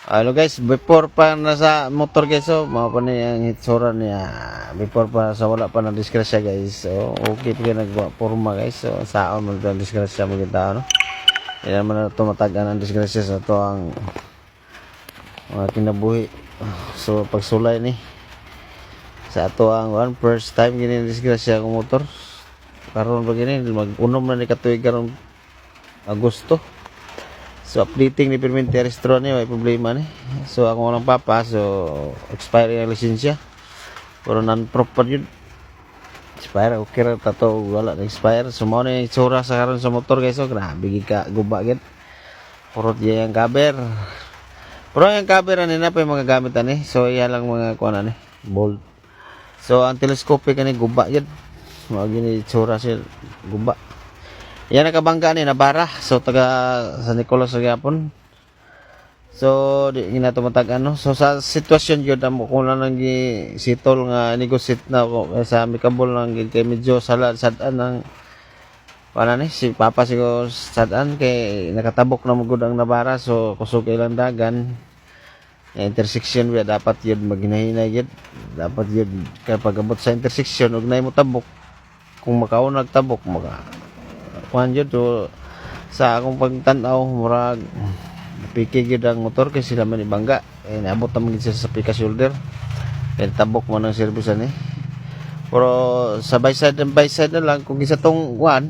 Ano guys, before pa nasa motor guys, so mga pa na yung hitsura niya. Before pa sa wala pa ng disgrasya guys. So okay pa nagporma guys. So saan mo ng disgrasya mo kita no. Yan naman na tumatagan ng disgrasya sa to ang mga kinabuhi. So pagsulay ni sa ato ang first time gini disgrasya ng motor. Karon ba gini mag-unom na ni katuig karon Agosto. So updating ni permente restro ni may problema ni. So ako lang papa so expire ang lisensya. Pero non-prop pa yun. Expire okay ra tato wala na expire. So mo ni itsura sa karon sa motor guys. So grabe ka guba gid. Purot ya yang cover. Pero yung cover ani na pa yung mga gamit ani. So iya lang mga kuan ani bolt. So ang telescopic ani guba gid. Mao gini itsura siya guba. Yan nakabangga ni nabara. So taga San Nicolas gyapon. So di ginatumatag ano. So sa sitwasyon gyud amo ko na nang sitol nga negotiate na ko sa amicable lang gid kay medyo sadan ng wala ni si papa siguro sadan kay nakatabok na magud ang nabara so kusog ilang dagan. Intersection ba dapat yun maghinay yun. Dapat yun kay pagabot sa intersection ug nay mo tabok. Kung makaon nagtabok maka kuan jud to sa akong pagtan-aw murag piki gyud ang motor kay sila man ibangga naabot naman gid sa pika shoulder kay tabok mo ng service ani pero sa by side na lang kung isa tong kuan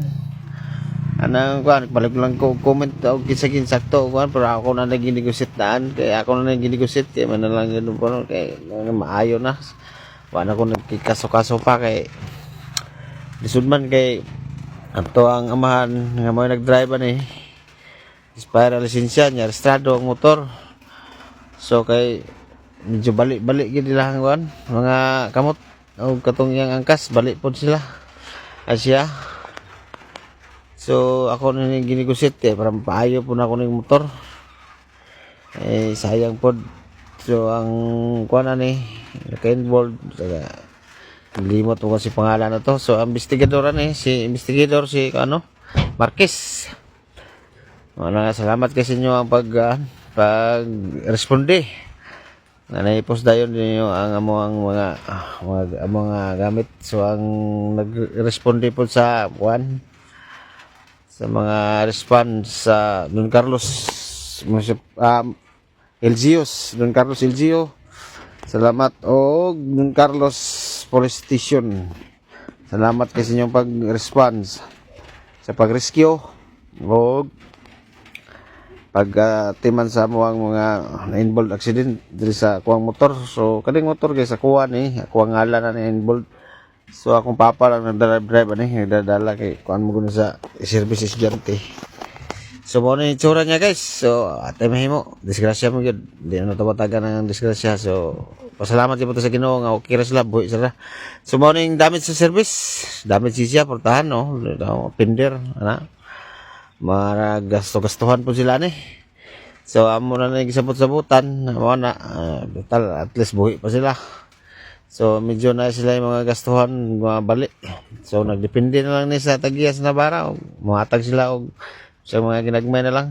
anang kuan balik lang ko comment og kinsa sakto kuan pero ako na naginegosite daan kay ako na naginegosite kay man lang gid pero kay maayo na wala ko nagkikaso-kaso pa kay lisudman kay ato ang amahan nga mo nagdrive ani expire lisensya niya registrado ang motor so kay medyo balik gid nila ang mga kamot o katong yang angkas balik pod sila asya so ako na ginigusit para paayo po na ako ng motor sayang pod so ang kuan ani naka-involved limot ko si pangalan na to. So, investigador si investigador si Marquez. Salamat kasi inyo ang pag-responde. Naipos dayon niyo ang mga gamit. So, ang nag-responde po sa mga response sa Don Carlos LGUs, Don Carlos LGU. Salamat og Don Carlos Police Station. Salamat kasi inyong pag-response sa pag-rescue o pag-timan sa mga na-involved accident diri sa kuwang motor. So kading motor guys ako ang ngalan na na-involved. So akong papa lang nagdadrive nagdadala kay kuan mo guna sa service estudyante. So mo ni itsura niya guys. So atay mahimo disgrasya mo gyud. Di na tawatagan ang disgrasya. So pasalamat gyud sa Ginoo nga okay ra sila buhi sila. So mo ning damage sa service, damage siya portahan no, pinder ana. Mara gasto-gastuhan po sila ni. So amo na gisabot-sabutan mo na total at least buhi pa sila. So medyo na sila yung mga gastuhan mga balik. So nagdepende na lang ni sa tagiyas na bara, muhatag sila og sa mga ginagmay na lang.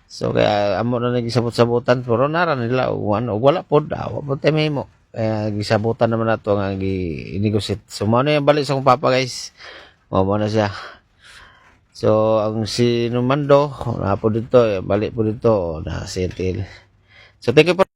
So kaya amo na nagisabot-sabutan pero nara nila og wala pod tayo mo. Kaya gisabutan naman nato nga gi-negotiate. So mo na yung balik sa akong papa guys. Mo na siya. So ang si Numando na po dito balik po dito na sentil. So thank you po.